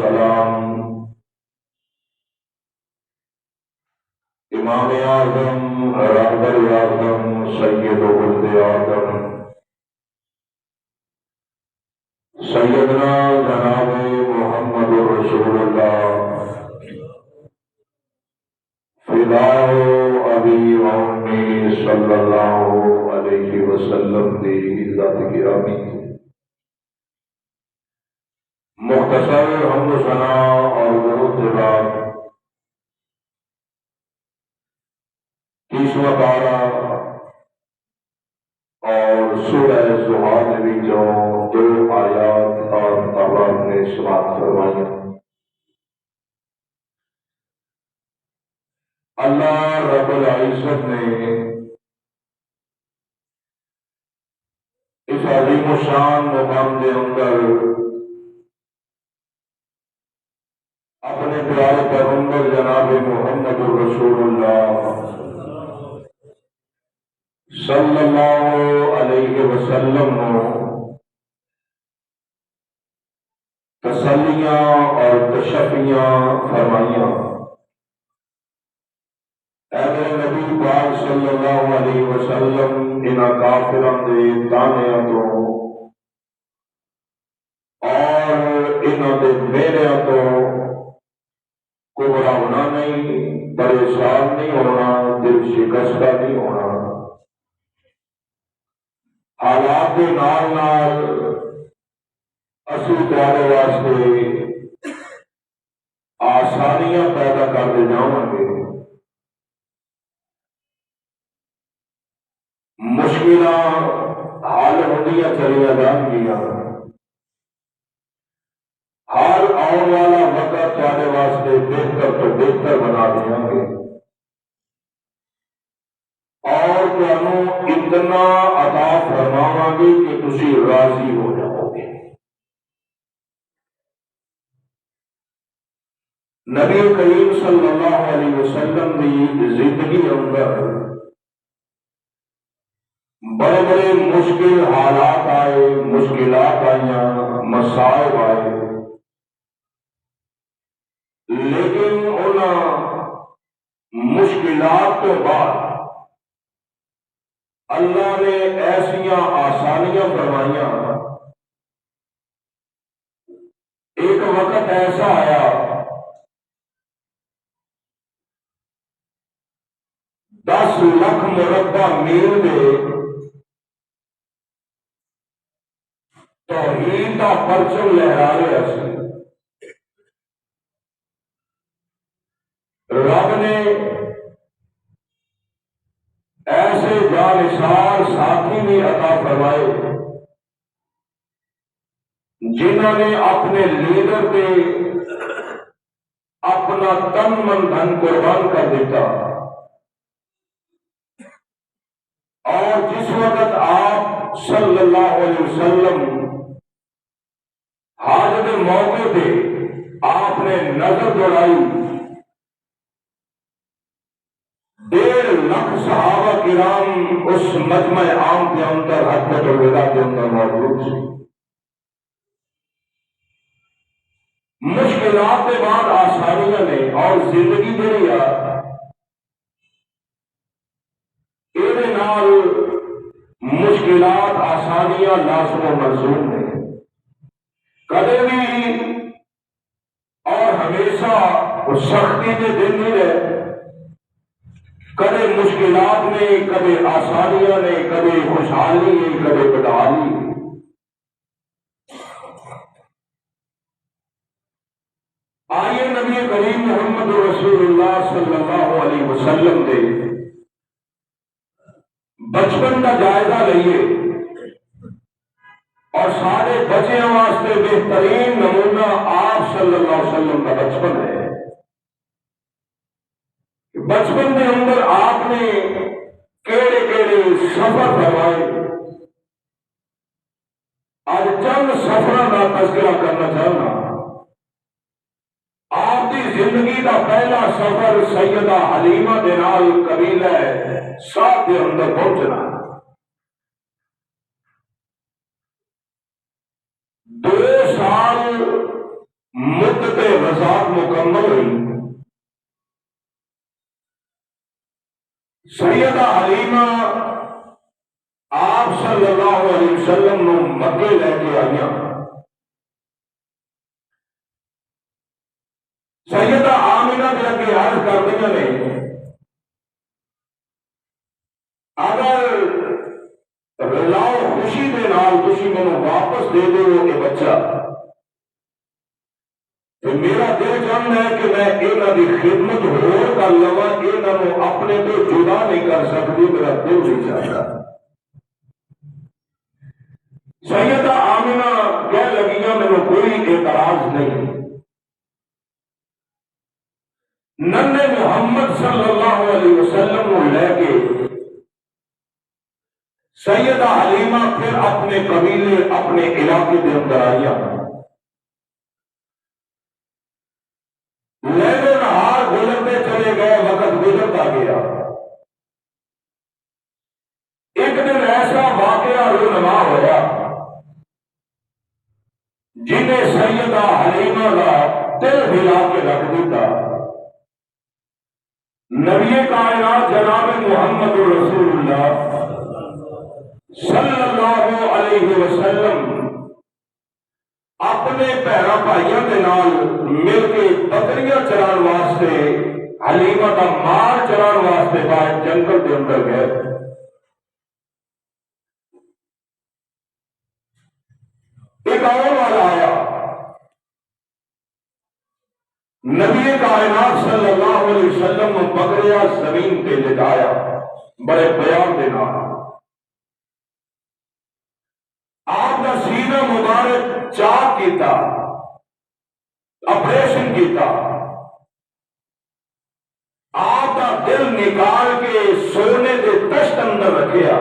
سلام امام اعظم رابط اعظم سید ولد آدم سیدنا جناب محمد رسول اللہ فداء ابی و امی صلی اللہ علیہ وسلم دی ذات گرامی مختصر حمد و ثنا اور درود کے بعد 30واں پارہ اور سورہ زحاج میں جو 2 آیات اور آپ نے سماعت فرمائی. اللہ رب العزت نے اس عظیم و شان مقام کے اندر اپنے پیارے پیغمبر جناب محمد رسول اللہ صلی اللہ علیہ وسلم تسلیاں اور تشفیاں فرمائیاں. اے میرے نبی پاک صلی اللہ علیہ وسلم انہاں کافران دے تانیاں تو اور انہاں دے میریاں تو گھبرانا نہیں، پریشان نہیں ہونا، دل شکستہ نہیں ہونا. حالات کے نال نال اسی تمہارے واسطے آسانیاں پیدا کرتے جاؤں گے. مشکلات حل ہوندیاں چلیاں جان گیاں. ہر آنے والا وقت تمہارے واسطے بہتر تو بہتر بنا دیا گے اور تمہیں اتنا عطا فرماواں گے کہ تسی راضی ہو جاؤ گے. نبی کریم صلی اللہ علیہ وسلم کی زندگی اندر بڑے بڑے مشکل حالات آئے، مشکلات آئیاں، مصائب آئے، لیکن ان مشکلات کے بعد اللہ نے ایسیاں آسانیاں فرمائیاں. ایک وقت ایسا آیا 10 لاکھ مربع میل دے توحید کا پرچم لہرا رہا سی. رب نے ایسے جانثار ساتھی بھی عطا فرمائے جنہوں نے اپنے لیڈر پہ اپنا تن من دھن قربان کر دیتا. اور جس وقت آپ صلی اللہ علیہ وسلم حج کے موقع پہ آپ نے نظر دوڑائی 1.5 لاکھ صحابہ کرام اس مجمع عام کے اندر حجۃ الوداع کے اندر موجود تھے. مشکلات کے بعد آسانیاں نے اور زندگی جڑی یہ نال مشکلات آسانیاں لازم و ملزوم نے. کدے بھی اور ہمیشہ سختی کے دن نہیں رہے. کدے مشکلات نے، کدے آسانیاں نے، کدے خوشحالی ہے، کدے بدحالی. آئیے نبی کریم محمد رسول اللہ صلی اللہ علیہ وسلم دے بچپن کا جائزہ لئیے اور سارے بچیاں واسطے بہترین نمونہ آپ صلی اللہ علیہ وسلم کا بچپن ہے. بچپن کے اندر آپ نے کیڑے کیڑے سفر فرمائے. آج چند سفروں کا تذکرہ کرنا چاہنا. آپ کی زندگی کا پہلا سفر سیدہ حلیمہ دے نال قبیلہ سعد کے اندر پہنچنا. 2 سال مدت وفات مکمل ہوئی، سیدہ حلیمہ آپ صلی اللہ علیہ وسلم نو مکے لے کے آئیاں۔ سیدہ آمنہ دے اگے عرض کر دیا نے اگر رضا و خوشی دے نال تسی مینوں واپس دے دو یہ بچہ تو میرا دل چاہتا ہے کہ میں انہاں دی خدمت ہور کر لواں، انہاں نوں اپنے تو جدا نہیں کر سکتی، میرا دل نہیں چاہتا۔ سیدہ آمنہ کہہ لگیاں مینوں کوئی اعتراض نہیں، ننے محمد صلی اللہ علیہ وسلم کو لے کے سیدہ حلیمہ پھر اپنے قبیلے اپنے علاقے کے اندر آئیاں۔ لیل و نہار گزرتے چلے گئے، وقت گزرتا گیا۔ ایک دن ایسا واقعہ رونما ہوا جنہیں سیدہ حلیمہ کا دل ہلا کے رکھ دیتا۔ نبی کائنات جناب محمد رسول اللہ صلی اللہ علیہ وسلم اپنے پیرا بھائیوں کے نال مل کے بکریاں چران واسطے حلیمہ کا مال چران واسطے باہر جنگل کے اندر گئے۔ ایک اور والا آیا، نبی کائنات صلی اللہ علیہ وسلم نے بکریاں زمین پہ لٹایا بڑے پیار کے نال، آپ کا سینہ مبارک چاک کیتا، آپریشن کیتا، آپ کا دل نکال کے سونے کے تشت اندر رکھیا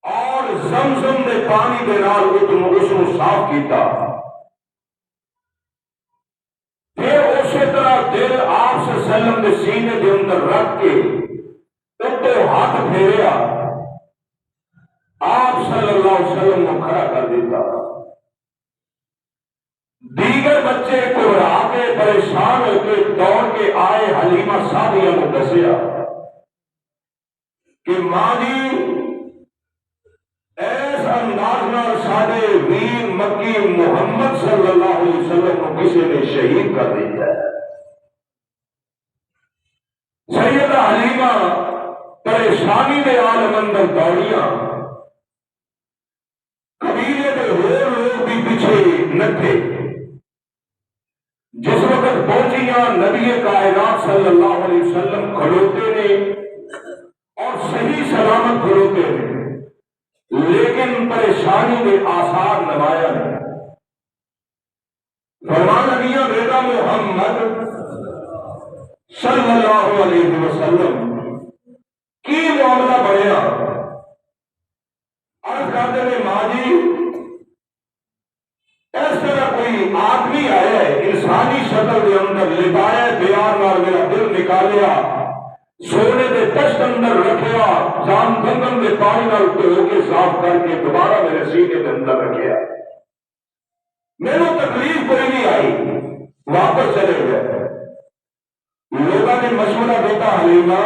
اور زمزم کے پانی کے نال اس کو صاف کیتا۔ پھر اسی طرح دل آپ سے وسلم کے سینے کے اندر رکھ کے اتو ہاتھ پھیریا، آپ صلی اللہ علیہ وسلم کو کھڑا کر دیتا۔ دیگر بچے گھبرا کے پریشان ہو کے دوڑ کے آئے، حلیمہ سعدیہ کو دسیا کہ ماں جی ایس انداز نال ساڈے ویر مکی محمد صلی اللہ علیہ وسلم کو کسی نے شہید کر دیا ہے۔ سیدہ حلیمہ پریشانی کے عالم اندر دوڑیاں، قبیلے کے اور لوگ بھی پیچھے نہ تھے۔ جس وقت پہنچیاں نبی کائنات صلی اللہ علیہ وسلم کھڑوتے نے اور صحیح سلامت کھڑوتے نے، لیکن پریشانی کے آثار نمایاں نے۔ فرمان لگیاں بیٹا محمد صلی اللہ علیہ وسلم کی معاملہ بڑھیا؟ عرض کرتے ہیں ماں جی اس طرح کوئی آدمی آیا ہے انسانی شکل کے اندر، لٹایا بیان نال میرا دل نکالیا، سونے کے تشت اندر رکھیا، جان گنگن کے پانی نال دھو کے صاف کر کے دوبارہ میرے سینے کے اندر رکھیا۔ میرے تکلیف کوئی نہیں آئی، واپس چلے گئے۔ لوگوں نے مشورہ دیتا حلیمہ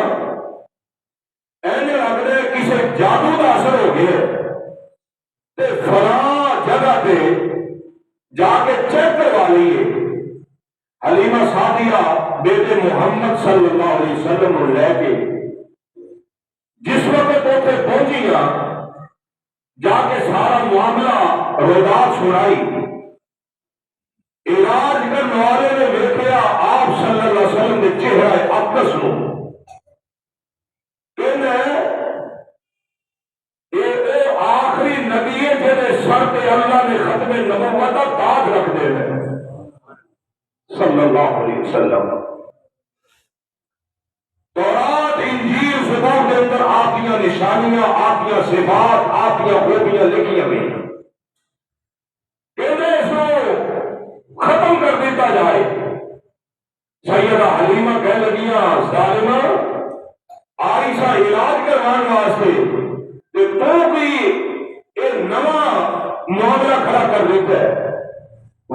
اینے لگ رہے کسی جادو کا اثر ہو گیا تے فلاں جگہ پہ جا کے چیک کروا لیے۔ حلیمہ سعدیہ بیٹے محمد صلی اللہ علیہ وسلم کو لے کے جس وقت اتنے پہنچیاں، جا کے سارا معاملہ روزار سنائی۔ علاج کرنے والے نے دیکھا آپ صلی اللہ علیہ وسلم کے چہرہ اقدس نو، آخری نبی جہاں سر پہ اللہ نے ختم نبوت کا تاج رکھ دے رہے صلی اللہ علیہ وسلم۔ تورات انجیل زبور کے اندر آپ کی نشانیاں، آپ کی صفات، آپ کی خوبیاں لکھی ہوئی، اس کو ختم کر دیتا جائے۔ سیدہ حلیمہ کہہ لگیاں ظالمہ آئی سا علاج کروان واسطے کہ تو بھی ایک نواں معاملہ کھڑا کر دیتا ہے۔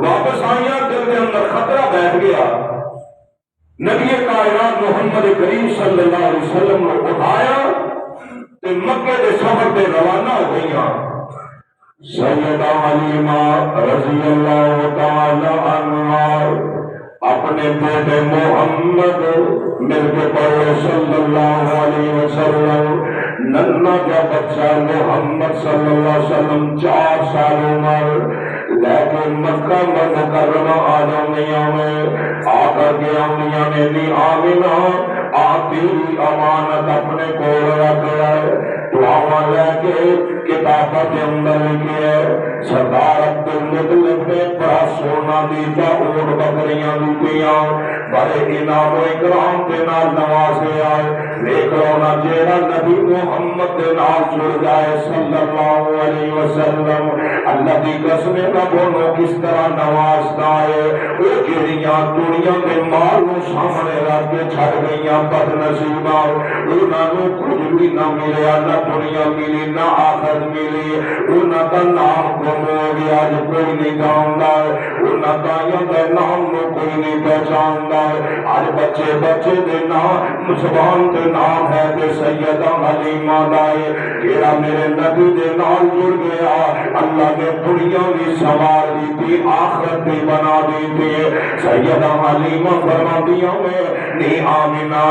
واپس آئیاں دل کے اندر خطرہ بیٹھ گیا. نبی کائنات محمد کریم صلی اللہ علیہ وسلم نے اٹھایا تے مکے دے سفر تے روانہ ہو گئیاں. سیدہ حلیمہ رضی اللہ تعالی عنہا اپنے بیٹے محمد مل کے پڑھو صلی اللہ علیہ وسلم. ننا کا بچہ محمد صلی اللہ علیہ وسلم 4 سال عمر لیکن مکہ مکرمہ آ جاندیاں میں آ کر کے آندیاں نے نی آمینہ آتی امانت اپنے کول رکھ لے دعاواں لے کے کتاباں کے اندر لکھی ہے. سردار عبد المطلب نے بڑا سونا دیتا اونٹ بکریاں دیتیاں بڑے انعام و اکرام کے نال نوازے آئے. دیکھ لو نا جیڑا نبی محمد کے نال جڑ جائے صلی اللہ علیہ وسلم اللہ دی قسم نہ بولو کس طرح نوازتا ہے. وہ جڑیاں دنیا کے مال نو سامنے رکھ کے چھڑ گئیاں بد نصیباں انہاں نو کچھ بھی نہ ملیا نہ دنیا ملی نہ آخرت ملی. انہاں دا نام گم ہو گیا جو کوئی نہیں جاندا. انہاں دا نام نو کوئی نہیں پہچاندا. آج بچے بچے دے نام زبان دے نام ہے تے سیدہ حلیمہ دا ہے جیڑا میرے نبی دے نال جڑ گیا اللہ نے دنیا بھی سوار دی تھی آخرت بھی بنا دی تھی. سیدہ حلیمہ فرماندیاں میں نی آمینہ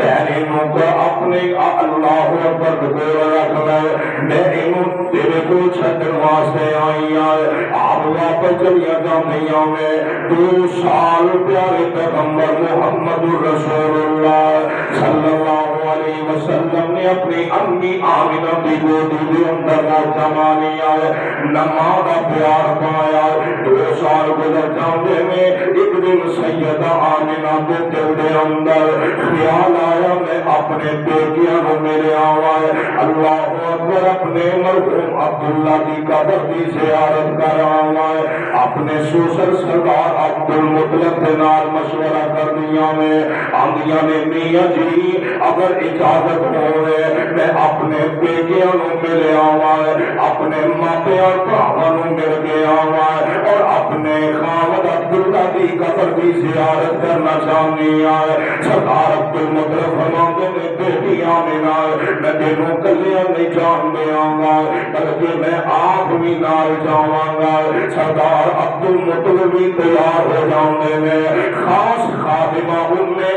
بہنوں کو اپنے اللہ اکبر بول رکھ لے میں انہوں تیرے کو چھٹن واسطے آئی آئے. آپ واپس چلیا جاندیاں میں 2 سال پیارے پیغمبر محمد رسول اللہ صلی اللہ علیہ وسلم نے اپنی امی آمینہ کی گودی دے اندر جمانی آئے نمازہ پیار پایا. 2 سال گزر جاندے میں ایک دن سیدہ آمینہ کے دل دے اندر خیال آیا میں اپنے بیٹیاں کو میرے آوائے اللہ اکبر اپنے مرحوم عبداللہ کی قبر کی زیارت کر آوائے. اپنے سوسر سردار عبد المطلب کے نال مشورہ کر دیا میں آندیاں نے میاں جی اگر اجازت ہوئے میں اپنے بیٹیاں کو ملے آوائے اپنے ماتے اور بھاواں مل کے آوائے اور اپنے خاوند عبداللہ کی قبر کی زیارت کرنا چاہنی آئے. سردار عبد المطلب فرماتے نے بیٹی آمینہ میں تینوں کلیاں نہیں جان دے آؤں گا بلکہ میں آپ بھی نال جاواں گا. سردار عبد المطلب بھی تیار ہو جاندے میں خاص خادمہ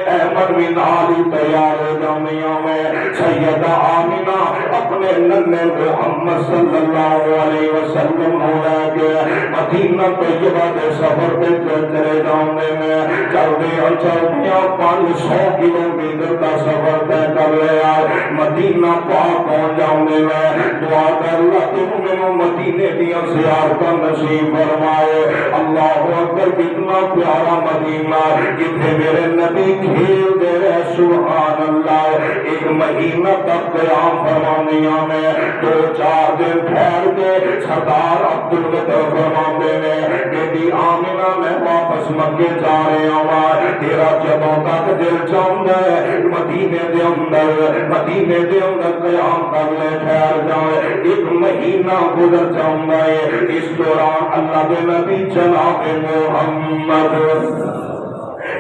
احمد بھی نال ہی تیار ہو جاندیاں میں. سیدہ آمینہ اپنے ننے محمد صلی اللہ علیہ وسلم ہو رہے کے مدینہ طیبہ کے سفر پہ چلے جاندے میں چلدیاں 500 کلومیٹر کا سفر طے کر لیا. مدینہ پاک پہنچ جاندے میں دعا کر اللہ کہ میں مدینے دیا زیارتاں نصیب فرمائے. اللہ اکبر کتنا پیارا مدینہ جتنے میرے نبی کھیل دے رہے سبحان اللہ. 1 مہینہ تک قیام فرماندیاں میں 2-4 دن ٹھہر کے سردار عبد المطلب فرماندے نے بیٹی آمینہ میں واپس مکے جا رہے ہوں تیرا جدوں تک دل چاہتا ہے مدینے دے اندر قیام کر لے ٹھہر جائے. 1 مہینہ گزر جاؤں ہے. اس دوران اللہ کے نبی جناب محمد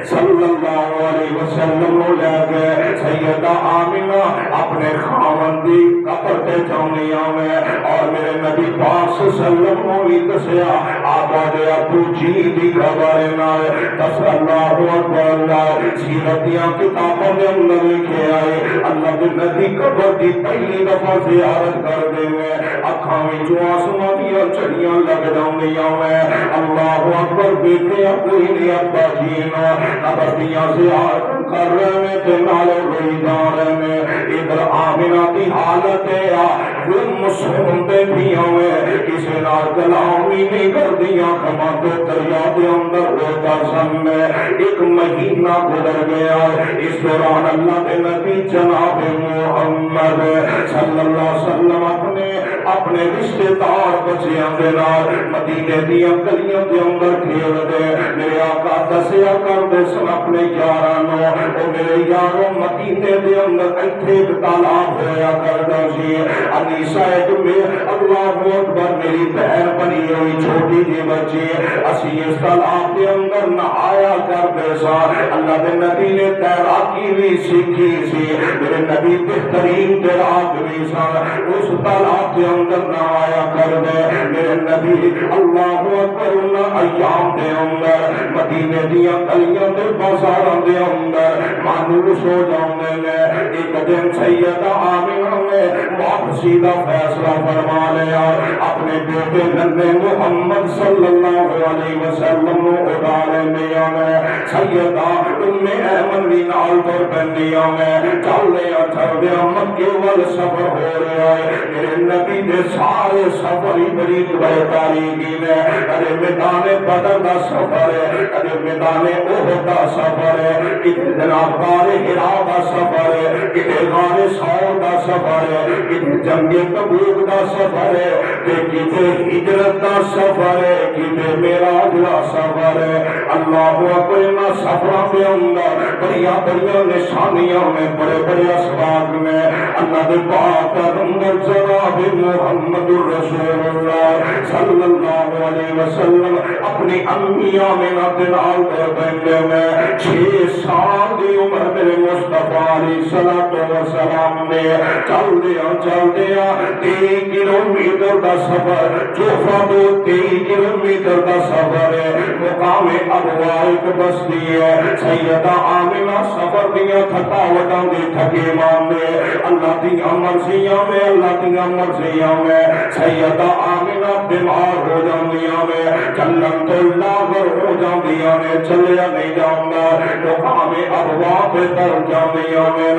صلی اللہ علیہ وسلم لے گئے. سیدہ آمینہ اپنے خاوند کی قبر پہ جاندیاں میں اور میرے نبی پاک صلی اللہ علیہ وسلم کو بھی دسیا آقا دے ابو جی دی خبر نہ دس اللہ اکبر. سیرتیاں کتابوں کے اندر لکھے آئے اللہ کے نبی قبر کی پہلی دفعہ زیارت کر دے میں اکھاں وچوں آنسواں دیاں جھڑیاں لگ جاندیاں میں اللہ اکبر. بیٹے کوئی نہیں ابا جی نہ قبر دیاں زیارت کر رہے میں تے نال روئی جا رہے میں. ادھر آمینہ کی حالت ہے گم سوندے پیاں میں کسی نال کلام ہی نہیں کر دیا کما تو دریا دے اندر ہوتا سن میں. 1 مہینہ گزر گیا. اس دوران اللہ کے نبی جناب محمد صلی اللہ علیہ وسلم اپنے رشتے دار بچیاں دے نال مدینے دیاں گلیاں دے اندر کھیل دے. میرے آقا دسیا کرتے سن اپنے یاراں او میرے یاروں مدینے دے اندر ایتھے ایک تالاب ہویا کردا سی انیسا ایک میں اللہ اکبر میری بہن بنی ہوئی چھوٹی جی بچی اسی اس تالاب کے اندر نہایا کرتے سا اللہ دے نبی نے تیراکی بھی سیکھی سی میرے نبی بہترین تیراک بھی سن اس تالاب کے اندر نہایا کرتے میرے نبی اللہ اکبر ان ایام دے اندر مدینے دیا گلیاں دے بازاراں دے اندر مانوس ہو جاندے نے ایک دن سیدہ آمنہ نے واپسی کا فیصلہ فرما لیا اپنے بیٹے ننھے محمد صلی اللہ علیہ وسلم نو اٹھا لیندیاں نے سیدہ ام ایمن بھی نال تر پیندیاں نے چلدیاں مکے وال سفر ہو رہا ہے میرے نبی دے سارے سفر ہی بڑی تاریخی نے کدے میدان بدر دا سفر ہے کدے میدان احد دا سفر ہے کدے جناب غار حرا دا سفر ہے کدے غار ثور دا سفر ہے کدے جنگ تبوک دا سفر ہے کدے ہجرت دا سفر ہے کدے معراج دا سفر ہے اللہ اکبر ان سفراں دے اندر بڑیاں بڑیاں نشانیاں میں بڑے بڑے اسباق میں اللہ دے پاک پیغمبر جناب محمد رسول اللہ صلی اللہ علیہ وسلم اپنی امی آمنہ دے نال بندے میں 6 سال دی عمر میرے مصطفیٰ علیہ السلام نے چل دیا 23 کلومیٹر دا سفر جوفا تو 23 کلومیٹر دا سفر ہے مقام ابوا ایک بستی ہے سیدہ آمنہ سفر دیا تھکاوٹاں دے تھکے ماندے اللہ دیا مرضیاں میں سیدہ آمنہ بیمار ہو جاندیاں میں چلن تو لاغر ہو جاندیاں میں چلیا نہیں جاؤں مقام ابوا پہ تر جاندیاں میں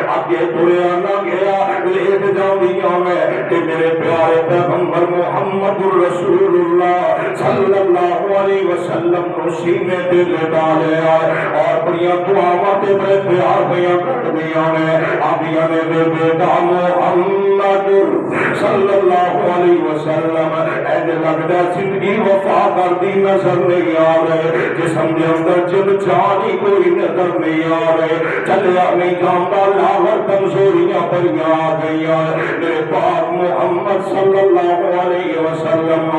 آگے تریا نہ گیا لیٹ جاندیاں میں کہ میرے پیارے پیغمبر محمد رسول اللہ صلی اللہ علیہ وسلم کو سینے پہ لٹا لیا اور بڑیاں دعاواں تے بڑے پیار بیاں کر دیا میں آبیاں نے بے بیٹا محمد صلی اللہ علیہ وسلم ایسے لگتا زندگی وفا کر دی نظر نہیں آ رہے جسم کے اندر جن جانی کوئی نظر نہیں آ رہے چلیا نہیں جانتا لاغر کمزوریاں بڑیاں آ گئی میرے پاک محمد صلی اللہ علیہ وسلم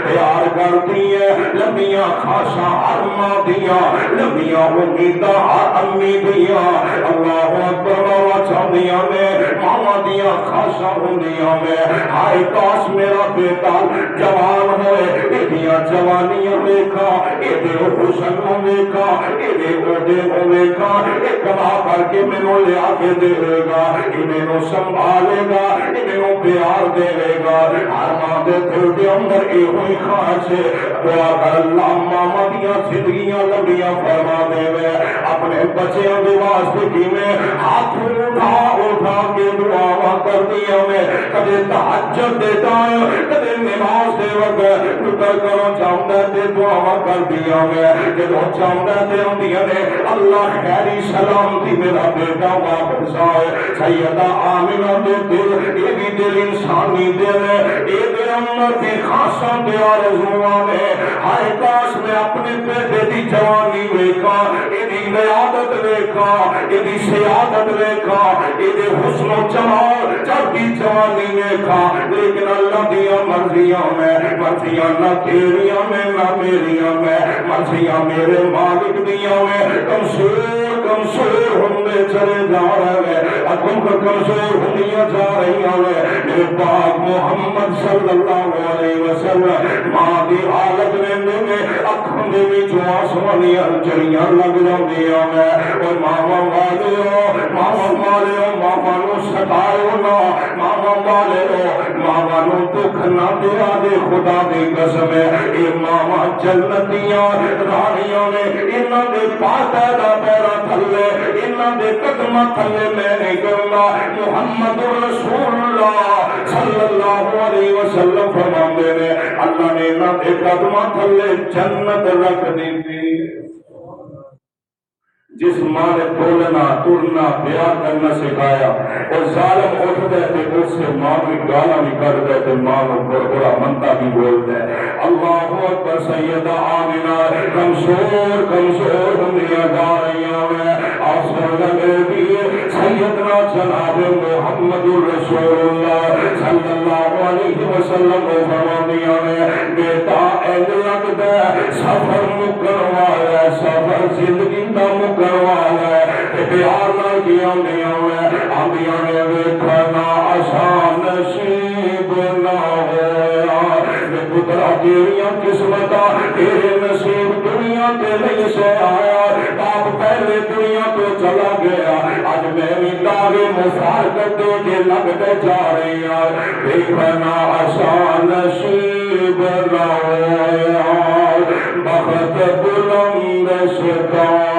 پیار کرتی ہے لمبیاں خاصاں ہر ماں دیا لمبیاں امیداں ہر امی دیا اللہ اکبر بابا چاندیاں میں ماما دیا خاصاں ہوندیاں میں ہائے کاش میرا بیٹا جوان ہوئے ایدیاں جوانیاں دیکھا ایدے حسن دیکھا ایدے عہدے دیکھا ایک کما کر کے میں لیا کے دے گا انہیں سنبھالے گا انہیں پیار دے گا ہر ماں دے دل کے اندر اے ہوئی خواہش ہے دعا کر اللہ ماما دیاں زندگیاں لمبیاں فرما دے گا اپنے بچیاں دے واسطے کی میں ہاتھ اٹھا کے دعا کر دیا میں کبھی تہجد دیتا ہے کبھی نماز دے وقت پتر کرو چاہتا ہے دعا کر دیا میں جب چاہتا ہے اندیاں نے اللہ خیری سلامتی میرا بیٹا واپس آئے سیدہ آمنہ دے دل یہ بھی دل انسانی دل ہے یہ دے اندر بھی خاصاں دے آرزوان ہے ہائے کاش میں اپنے بیٹے دی جوانی دیکھا یہ دی قیادت دیکھا یہ دی سیادت دیکھا یہ دے حسن و جمال چڑھتی جوانی دیکھا لیکن اللہ دیا مرضیاں نہ تیریاں میں نہ میریاں میں مرضیاں میرے مالک دیا میں کمزور ہوندے چلے جا رہے ہیں کمزور ہوندیاں جا رہی ہیں میرے پاک محمد صلی اللہ علیہ وسلم ماں دی حالت میں اکھوں دے وچ آنسواں چڑیاں لگ جاندیاں میں اور ماما والے ماما نو ستائیو نہ ماما والے ماما نو دکھ نہ دیا دے خدا دی قسم ہے اے ماما جنتیاں رانیاں نے انہاں دے پاتا دا پیرا تھلے انہاں دے قدماں تھلے میں نہیں کرنا محمد رسول اللہ صلی اللہ علیہ وسلم فرماندے نے اللہ نے انہاں دے قدماں تھلے جنت رکھ دی تھی جس ماں نے بولنا ترنا بیان کرنا سکھایا اور ظالم اٹھتے تھے اس سے ماں بھی گالا بھی کرتے تھے ماں کو برا منتا بھی بولتے اللہ اکبر سیدہ آمینہ کمزور کمزور دنیا جا رہی ہیں آسمان لگے بھی سیدنا جناب محمد رسول اللہ صلی اللہ علیہ وسلم کو فرما دیا ہے بیٹا ایک لگتا ہے سفر مکروا ہے سفر زندگی کا مکروا ہے پیار نہ کیا آمدیاں نے ویکھنا آسان نصیب نہ ہویا پترا تیریاں قسمتاں تیرے نصیب دنیا تے نہیں سے آیا باپ پہلے دنیا تو چلا گیا آج میں بھی داغے مفارقت دے کے لگتے جا رہی ہیں دیکھنا آسان نصیب نہ ہویا بخت بلند ستارہ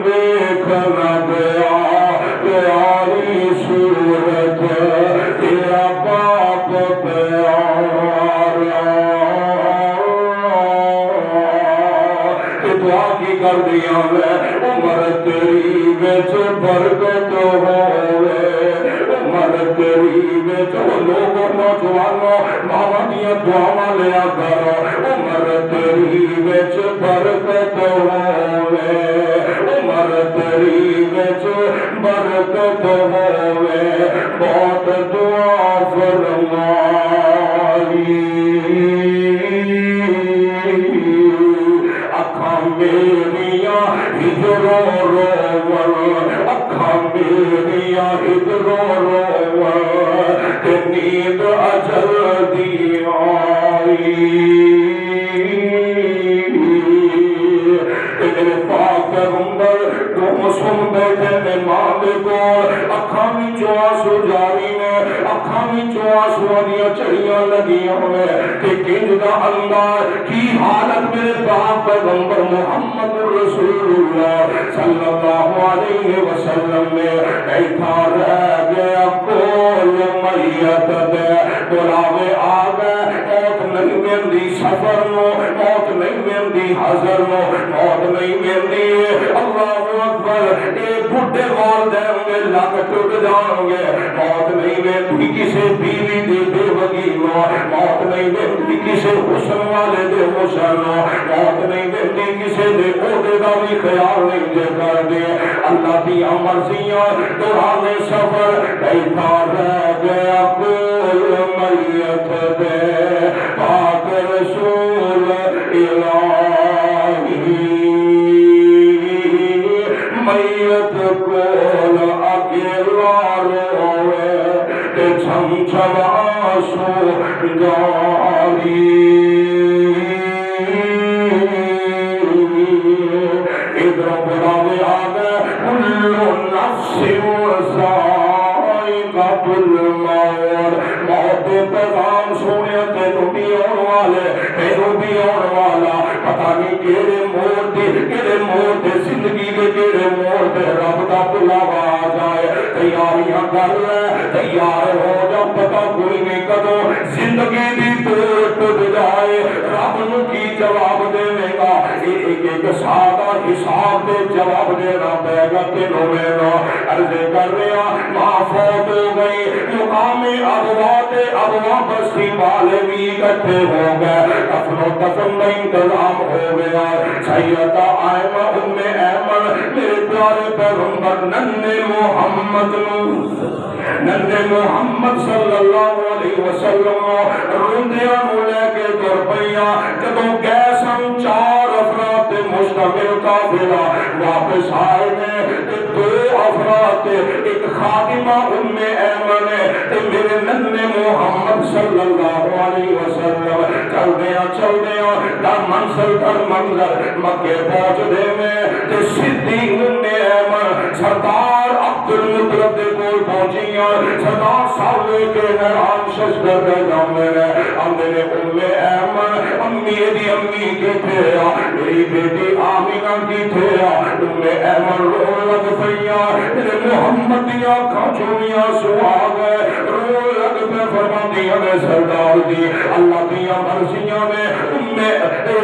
دیکھنا گیا پیاری صورت تیرا باپ پیارا دعا کی کر دیا میں عمر تیری وچ برکت ہوئے عمر تیری وچ لوگوں نوجوانوں ماما دیا دعا لیا کرو عمر تیری وچ برکت ہوئے عمر تیری وچ برکت ہوئے بہت دعا فرمائی اکھاں میریاں ہجرو روون اکھاں میریاں ہجرو روون تے نیند اجل دی آئی میرے پاک پیغمبر تم سن بیٹھے میں ماں دے کول اکھاں وچوں آنسو جاری نے اکھاں وچوں آنسو دیاں چڑیاں لگیاں نے کہ کنج دا انداز کی حالت میرے پاک پیغمبر محمد رسول اللہ صلی اللہ علیہ وسلم نے بیٹھا رہ گیا کول میت دے بلاوے آ گئے موت نہیں ملدی سفر نو موت نہیں ملدی حضر نو موت نہیں ملدی اللہ اکبر اے بڈھے والدین دے لگ ٹوٹ جان گے موت نہیں ملدی کسی بیوی دے بے وگی نو موت نہیں ملدی کسی حسن والے دے حسن نو موت نہیں ملدی کسی دے عہدے دا بھی خیال نہیں دے کر دے اللہ دی مرضیاں دوران سفر بیٹھا رہ گیا کول میت دے پاک رسول الہی میت کول اکیلا روے تے چھم چھم آنسو جاری ادھر بلاوے آ گئے کل نفس ذائقۃ الموت موت دے پیغام سونے تینوں بھی آن والے تینوں بھی آن والا پتہ نہیں کیڑے موڑ تے زندگی دے کیڑے موڑ تے رب دا بلاوا آ جائے تیاریاں کر لے تیار ہو جا پتہ کوئی نہیں کدوں زندگی دی توڑ ٹوٹ جائے رب نو کی جواب دے گا ایک سادہ حساب دے جواب دینا پے گا تینوں میں نو عرض کر رہا ماں فوت ہو گئی مقام ابوا بستی والے بھی اکٹھے ہو گئے کفن و دفن کا انتظام ہو گیا سیدہ آئمہ ام ایمن میرے پیارے پیغمبر ننھے محمد صلی اللہ علیہ وسلم روندیاں نو لے کے تر پئیاں جدوں گئے سن 4 افراد مشتمل قافلہ واپس آئے نے دو افراد ایک خادمہ ام ایمن تے میرے ننھے محمد صلی اللہ علیہ وسلم چل دیاں در منظر مکے پہنچ دے میں تے صدیق ام ایمن سردار عبد المطلب دے کول پہنچیاں سردار صاحب کے نران ششدر دے جامنے نے اندے ام ایمن امی دی امی کی تھے میری بیٹی آمینہ کی تھے ام ایمن رو لگ پئیاں میرے محمد دیا کھچویاں سوا گئے رو لگ پہ فرماندیاں نے سردار دی اللہ دیا مرضیاں میں ام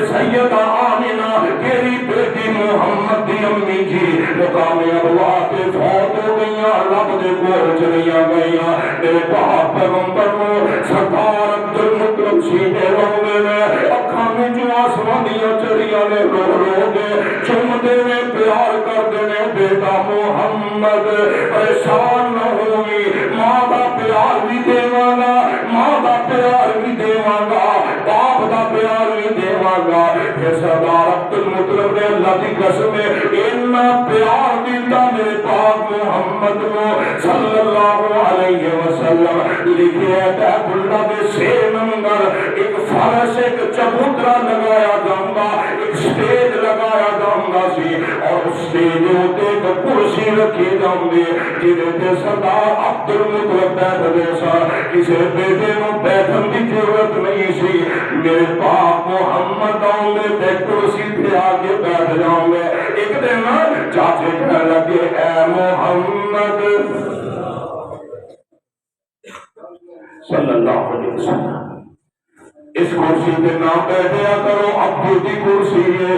سیدہ آمینہ تیری محمد دی امی جی مقام ابوا تے فوت ہو گئیاں رب دے کول چلیاں گئیاں میرے پاک پیغمبر نو سردار عبد المطلب سیدھے روندے نے اکھاں وچوں آسمانیاں چڑیاں نے رو رو کے چومدے نے پیار کردے نے بیٹا محمد پریشان نہ ہوئی ماں دا پیار بھی دیواں گا ماں دا پیار بھی دیواں گا باپ دا پیار بھی دیواں گا پھر سردار عبد المطلب نے اللہ کی قسم اتنا پیار دیتا میرے پاک محمد کو صلی اللہ علیہ وسلم لکھے بیت اللہ کے 6 نمبر ایک فرش ایک چبوترا لگایا جاؤں گا ایک سٹیج لگایا جاؤں گا سی اور اس سٹیج ہوتے ایک کرسی رکھی جاؤں گی جنہیں تے سردار عبد المطلب بیٹھ دے سا کسی بیٹے نو بیٹھن کی ضرورت نہیں سی میرے پاک محمد آؤں گے تے کرسی پہ آگے بیٹھ جاؤں گے ایک دن چاچے کہنے لگے اے محمد صلی اللہ علیہ وسلم اس کرسی پہ نہ بیٹھیا کرو ابو دی کرسی ہے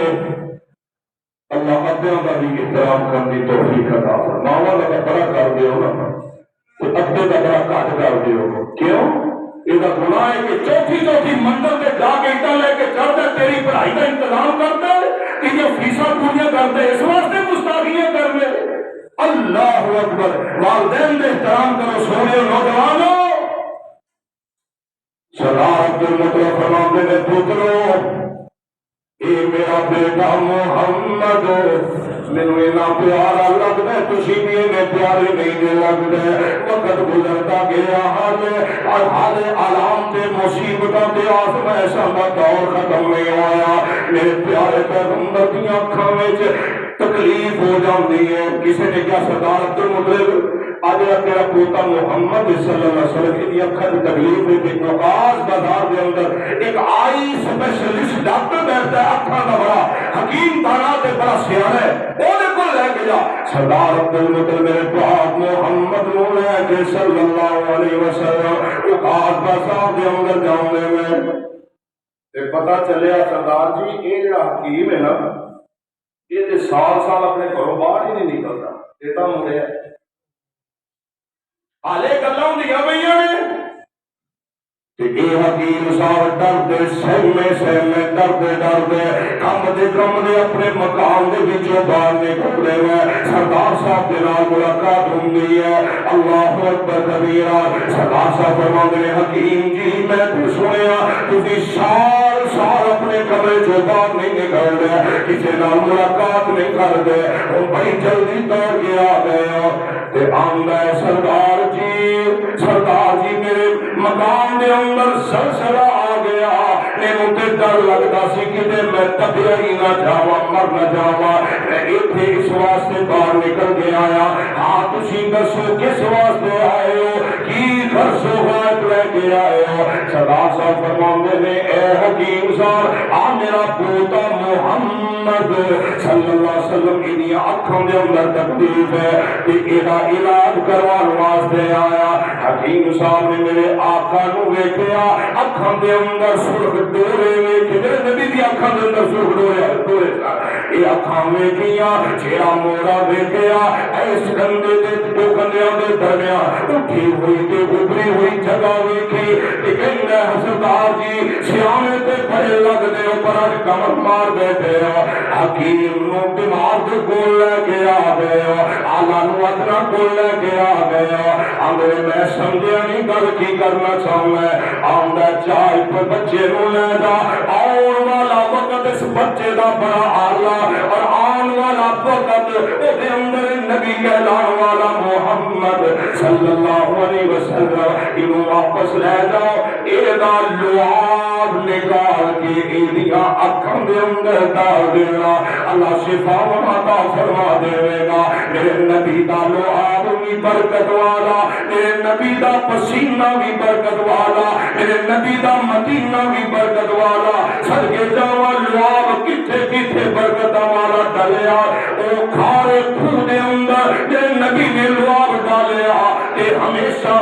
اللہ ابیاں کا بھی احترام کرنے توفیق عطا فرماؤ کا بڑا کر دیو نا تو ابے کا بڑا کٹ کر دیو کیوں یہ گناہ ہے کہ چوتھی منزل پہ جا کے اٹا لے کے چڑھ دے تیری پڑھائی کا انتظام کر دے کہ یہ فیساں پوریاں کر دے اس واسطے گستاخیاں کر دے اللہ اکبر والدین کا احترام کرو سونے نوجوانوں سردار عبد المطلب فرماتے نے پترو اے میرا بیٹا محمد مینوں اتنا پیارا لگدا ہے تسی بھی میں پیارے نہیں لگدا وقت گزرتا گیا حال علام تے مصیبتاں تے آزمائشاں دا دور ختم نہیں ہویا میرے پیارے پیغمبر دی اکھاں وچ تکلیف ہو جاندی ہے کسی نے کیا سردار عبد المطلب آج تیرا پوتا محمد صلی اللہ علیہ وسلم کی اکھاں دی تکلیف ہے کہ نواز بازار دے اندر ایک آئی سپیشلسٹ ڈاکٹر بیٹھتا ہے اکھاں دا بڑا حکیم تانا تے بڑا سیاح ہے اونے کو لے کے جا سردار عبد المطلب میرے پاک محمد نو لے کے صلی اللہ علیہ وسلم اوقات بازار دے اندر جاؤں گے میں تے پتہ چلیا سردار جی یہ جڑا حکیم ہے نا یہ تے سال اپنے گھروں باہر ہی نہیں نکلتا یہ تو مڑے آلے گلاں دیا بھائیاں نے اے حکیم صاحب ڈردے سہمے ڈردے کم دے اپنے مقام دے وچوں باہر نکلدے ہوئے سردار صاحب دے نال ملاقات ہوندی ہے اللہ اکبر کبیرہ سردار صاحب فرماندے نے حکیم جی میں تے سنیا تسی سال اپنے کمرے چوں باہر نہیں نکلدے کسی نال ملاقات نہیں کردے ہن بڑی جلدی دوڑ کے آ گئے تے آندا ہے سردار جی میرے مقام دے اندر سلسلہ آ گیا مینوں تے ڈر لگدا سی کہ میں تبیا ہی نہ جاواں مر نہ جاواں میں ایتھے اس واسطے باہر نکل کے آیا ہاں تسی دسو کس واسطے آئے ہو کی غرض ہوایت لے کے آئے ہو سردار صاحب فرماندے نے اے حکیم صاحب آ میرا پوتا محمد صلی اللہ علیہ وسلم کی اکھاں دے اندر تکلیف ہے کہ ایدا علاج کروان واسطے آیا حکیم صاحب نے میرے آقا نو ویکھیا اکھاں دے اندر سرخ ڈورے ویکھے میرے نبی دی اکھاں دے اندر سرخ ڈورے اے اکھاں ویکھیاں چہرہ موڑا ویکھیا اس گندے دے دو گندیاں دے درمیان اٹھی ہوئی تے ابری ہوئی جگہ ویکھی تے کہندا سردار جی سیانے تے بڑے لگدے اوپر اج کمر مار بیٹھے حکیم نو بیمار دے کول لے کے آ گئے آلہ نو ادنا کول لے کے آ گئے اندر میں سمجھیا نہیں گل کی کرنا چاہوں میں آندا چائے پہ بچے نو لے جا آن والا وقت اس بچے دا بڑا آلہ اور آن والا وقت او دے اندر نبی کہلان والا محمد صلی اللہ علیہ وسلم انہوں واپس لے جاؤ اے دا لعاب نکال کے ایدیاں اکھاں دے اندر ڈال دینا اللہ شفا عطا فرما دے گا میرے نبی دا لعاب بھی برکت والا میرے نبی دا پسینہ بھی برکت والا میرے نبی دا مدینہ بھی برکت والا صدقے جاواں لعاب کتھے کتھے برکت والا ڈالیا او کھارے کھو دے اندر میرے نبی نے لعاب ڈالیا تے ہمیشہ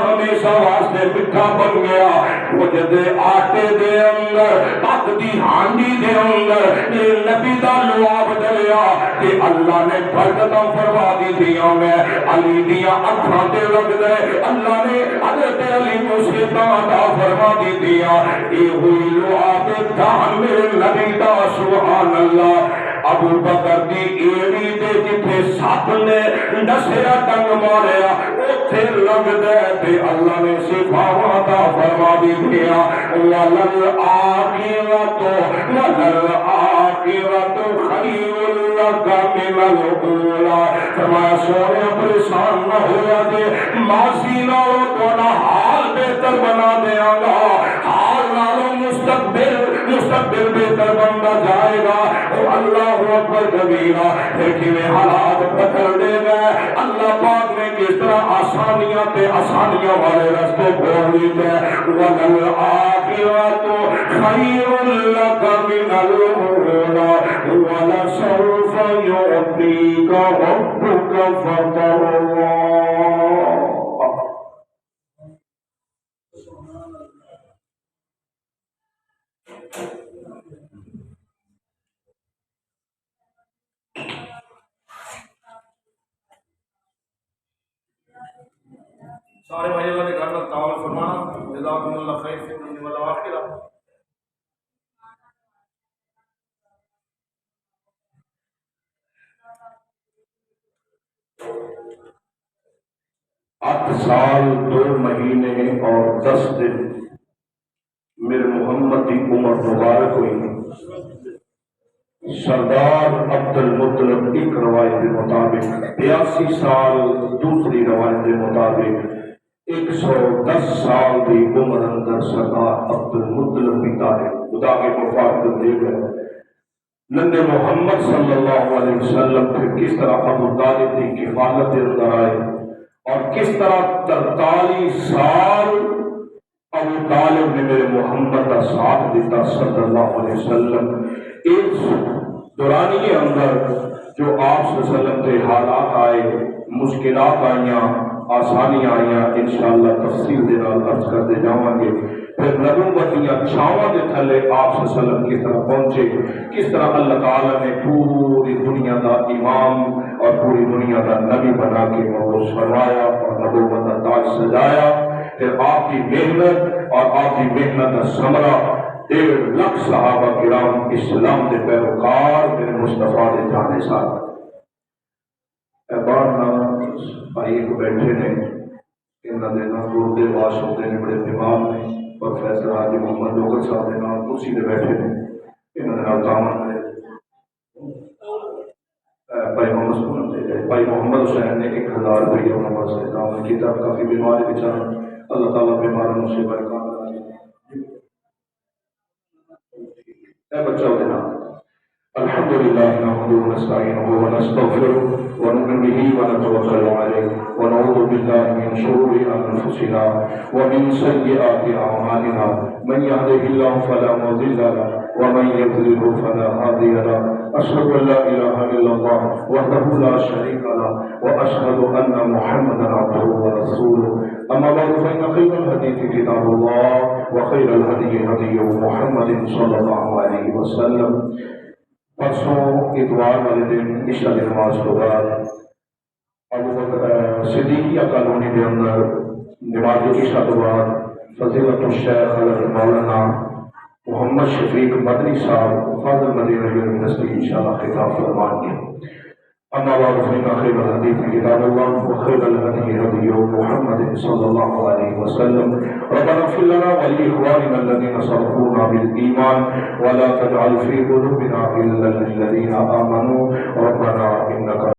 واسطے مٹھا بن گیا کچھ دے آٹے دے اندر پک دی ہانڈی دے اندر میرے نبی دا لعاب ڈالیا تے اللہ نے برکتاں فرما دی دیاں میں علی دیاں اکھاں تے لگ دے اللہ نے حضرت علی کو صحتاں عطا فرما دی دیاں اے ہوئی لعاب دہن میرے نبی دا سبحان اللہ ابو بکر دی ایڑی دے جتھے سپ نے نسیا ڈنگ ماریا اوتھے لگ دے تے اللہ نے شفاواں عطا فرما دی دیا ولل آخرۃ خیر لک من الاولی فرمایا سونے پریشان نہ ہویا جے ماضی نالوں تہاڈا حال بہتر بنا دیاں گا حال نالوں مستقبل بہتر بنتا جائے گا اللہ اکبر کبیرہ پھر کیویں حالات بدل دے گئے اللہ پاک نے کس طرح آسانیاں والے رستے کھول دیتے وَلَلْ آخِرَةُ خَيْرٌ لَكَ مِنَ الْأُولَىٰ وَلَسَوْفَ يُعْطِيكَ رَبُّكَ فَتَرْضَىٰ سارے بھائی اللہ کے گھر میں تعاون فرمانا جزاکم اللہ خیر فی الدنیا والآخرہ. آٹھ سال 2 مہینے اور 10 دن میرے محمد کی عمر مبارک ہوئی. سردار عبد المطلب ایک روایت کے مطابق 82 سال دوسری روایت کے مطابق 110 سال کی عمر اندر سردار عبد المطلب پتا ہے خدا کے وفات دے گئے. نبی محمد صلی اللہ علیہ وسلم پھر کس طرح ابو طالب کی کفالت کے اندر آئے اور کس طرح 43 سال ابو طالب نے میرے محمد کا ساتھ دیتا صلی اللہ علیہ وسلم. اس دورانی کے اندر جو آپ صلی اللہ علیہ وسلم کے حالات آئے مشکلات آئیاں آسانیاں آئیاں انشاءاللہ تفصیل دے نال عرض کرتے جاواں گے. پھر نبوتیاں چھاواں دے تھلے آپ صلی اللہ علیہ وسلم کس طرح پہنچے کس طرح اللہ تعالیٰ نے پوری دنیا کا امام اور پوری دنیا کا نبی بنا کے مبعوث فرمایا اور نبوت کا تاج سجایا. پھر آپ کی محنت اور آپ کی محنت کا ثمرہ 1.5 لاکھ صحابہ کرام اسلام کے پیروکار میرے مصطفیٰ کے جانے ساتھ بھائی کو بیٹھے نے انہوں نے گردے واش ہوتے ہیں بڑے دماغ نے پروفیسر حاجی محمد لوگر صاحب کے نام کرسی سے بیٹھے نے انہوں نے تعاون بھائی محمد سنت دے گئے. بھائی محمد حسین نے 1000 روپیہ انہوں واسطے تعاون کیا. کافی بیمار بیچارے اللہ تعالیٰ بیماروں سے برکات بچہ ہوتے نا. الحمد للہ نحمده ونستعینه ونستغفره ونؤمن به ونتوکل علیہ ونعوذ باللہ من شرور انفسنا ومن سیئات اعمالنا من يهده الله فلا مضل له ومن يضلل فلا هادي له. اشهد ان لا اله الا الله وحده لا شريك له واشهد ان محمدا عبده ورسوله. اما بعد فان خير الحديث كتاب الله وخير الهدي هدي محمد صلى الله عليه وسلم. پرسوں اتوار والے دن عشاء کی نماز کے بعد ابو صدیقیہ کالونی کے اندر نماز عشاء کے بعد فضیلت الشیخ حضرت مولانا محمد شفیق مدنی صاحب فاضل مدینہ یونیورسٹی انشاءاللہ خطاب فرمان گے. اما بعد فإن خير الحديث كتاب الله وخير الهدي هدي محمد صلى الله عليه وسلم. ربنا اغفر لنا ولإخواننا الذين سبقونا بالإيمان ولا تجعل في قلوبنا غلا للذين آمنوا ربنا إنك